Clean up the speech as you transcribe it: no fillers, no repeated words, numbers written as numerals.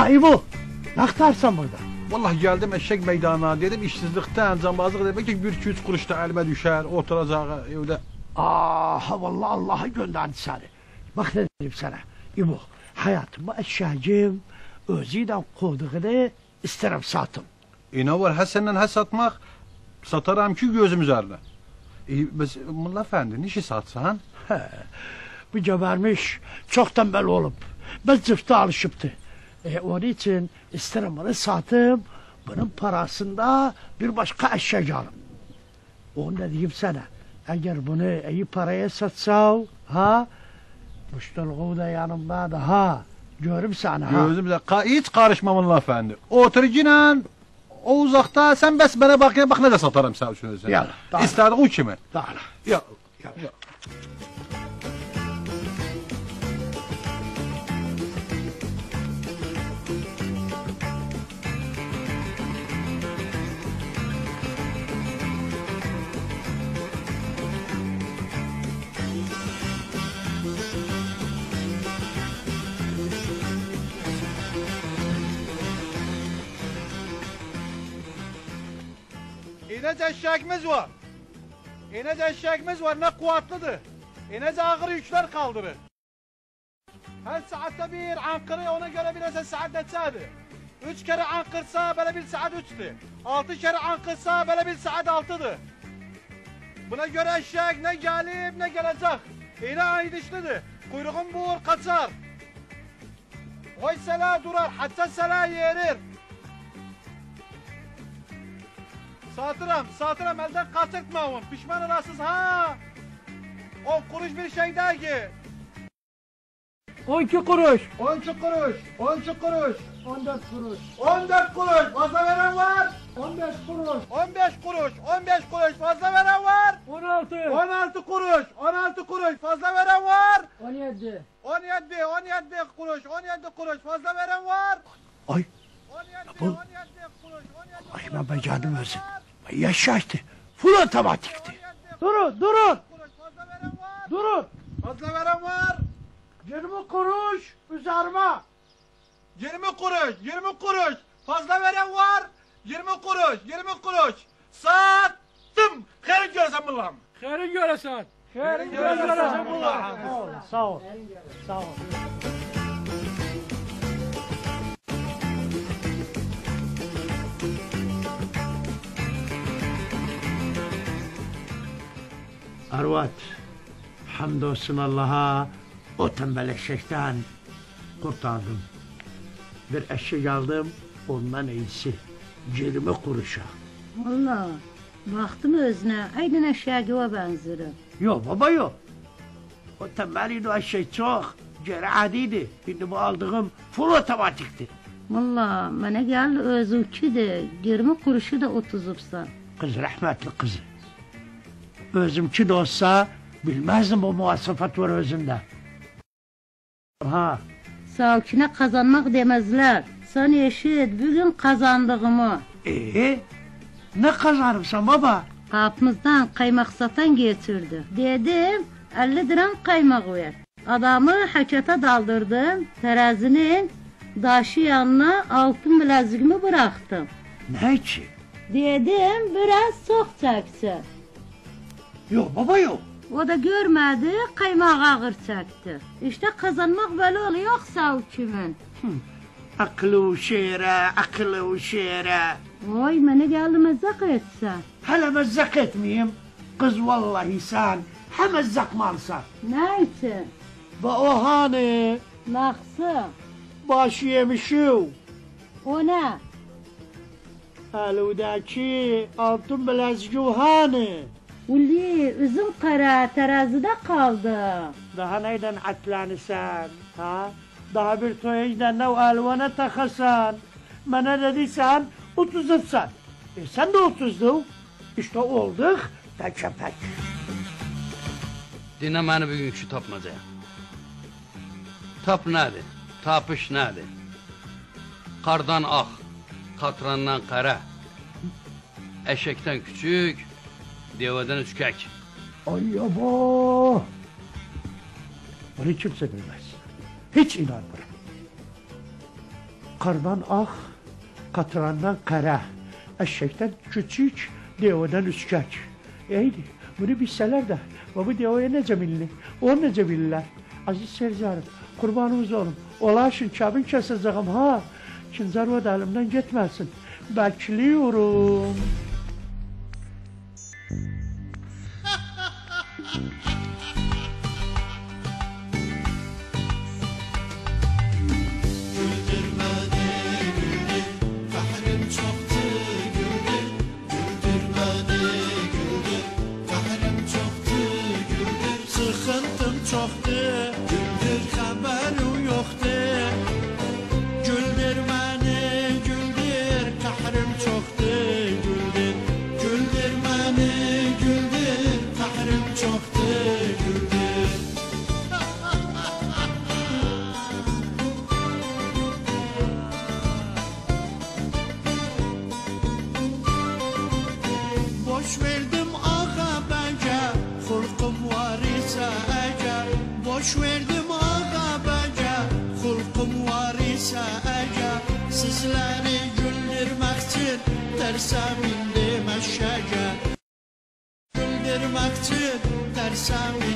İbo, ne aktarsan burada? Vallahi geldim eşek meydanına dedim işsizlikten, cambazlık dedim ki bir iki üç kuruş da elime düşer, oturacağı evde. Vallahi Allah'a gönderdi seni. Bak ne dedim sana. İbo, hayatımı eşyacığım, özüyle kovduğunu isterim satım. Ne var ha senden ha satmak? Satarım ki gözüm üzerine. Biz Molla Efendi ne işi satsan? Bu gebermiş, çok tembel olup, ben zıfta alışıptı. Onun için isterim bunu satım, bunun parasında bir başka eşya alım. Onu da diyeyim sana, eğer bunu iyi paraya satsav, müşteriliği da yanımda da görüm sana Gözümüze hiç karışma Molla Efendi. Oturucuyla o uzakta sen bes bana bak ne de satarım sen şunu. Yallah. İstedi o kimi? Dağla. Ya. İnece eşeğimiz var. İnece eşeğimiz var ne kuvvetlidir. İnece ağır yükler kaldırır. Her saatte bir ankırı ona göre bilese saat neçədir. 3 kere ankırsa böyle bir saat 3'tür. 6 kere ankırsa böyle bir saat 6'dır. Buna göre eşek ne gelip ne gelecek. İğne aydışlıdır. Kuyruğun buğur kaçar. Koy sela durar, hatta sela yerir. Satırım elden kaçırtma onu. Pişman olasınız ha. 10 kuruş bir şey değil ki. 12 kuruş. 12 kuruş, 12 kuruş. 14 kuruş. 14 kuruş fazla veren var. 15 kuruş. 15 kuruş, 15 kuruş fazla veren var. 16. 16 kuruş, 16 kuruş fazla veren var. 17. 17 kuruş, 17 kuruş fazla veren var. Ay. 17 Bu- kuruş, 17 Ay ben becerdim özüm. Ay yaşaştı. Full otomatikti. Durun. kuruş fazla veren var. Durun. Fazla veren var. 20 kuruş üzerime. 20 kuruş, 20 kuruş. Fazla veren var. 20 kuruş, 20 kuruş. Sattım. Hayır görsen bunlar. Herin göresen. Herin göresen bunlar. Sağ ol. Sağ ol. Arvat, hamdolsun Allah'a o tembel eşekten kurtardım. Bir eşek aldım, ondan iyisi 20 kuruşa. Valla baktım özüne, aynen eşeğe benzirim. Yok baba yok. O tembeliydi o eşek çok. Geri adiydi. Şimdi bu aldığım full otomatikti. Valla bana geldi özünki de 20 kuruşu da 30'upsan. Kız rahmetli kızı. Özümki de olsa bilmezdim bu muvassafat var özümde. Savkine kazanmak demezler. Sen eşit bugün kazandığımı. Ne kazanırsan baba? Kapımızdan kaymak satan getirdi. Dedim 50 liram kaymak ver. Adamı hakete daldırdım. Terazinin daşı yanına altın bileziğimi bıraktım. Ne için? Dedim biraz sok çeksin. Yok baba yok. O da görmedi, kaymağı ağır çekti. İşte kazanmak böyle oluyor savkimin. Aklı uşere, aklı uşere. Oy beni geldi mezzak etsen. Hala mezzak etmeyeyim. Kız vallahi sen hem mezzak malsan. Ne için? O hani Naksı. başı yemişim. O ne? Haludaki altın bileziği hani. Uli üzüm kara terazide kaldı. Daha neyden atlanırsan, Daha bir toyacdan ne alvana takasan. Bana dediysen 30 etsen. Sen de 30'du. İşte olduk da köpek. Dinle beni bugünkü tapmacaya. Tap nedir? Tapış nedir? Kardan ak, katrandan kara. Eşekten küçük, devadan üçkek. Ay yabo. Bunu kimse bilmez. Hiç inanmıyorum. Kardan ah, katrandan kara, eşekten küçük, deveden üskek. İyiydi, bunu bilseler de, bu devaya nece bilirler, o nece bilirler. Aziz seyircilerim, kurbanımız olun, olaşın çabın keseceğim ha. Kinzar o da elimden gitmesin. Bekliyorum. Boş verdim ağa bence, hulkum var ise eğer. Boş verdim ağa bence, hulkum var ise eğer. Sizleri güldürmek için derse bindim eşeğe. Güldürmek için derse bindim.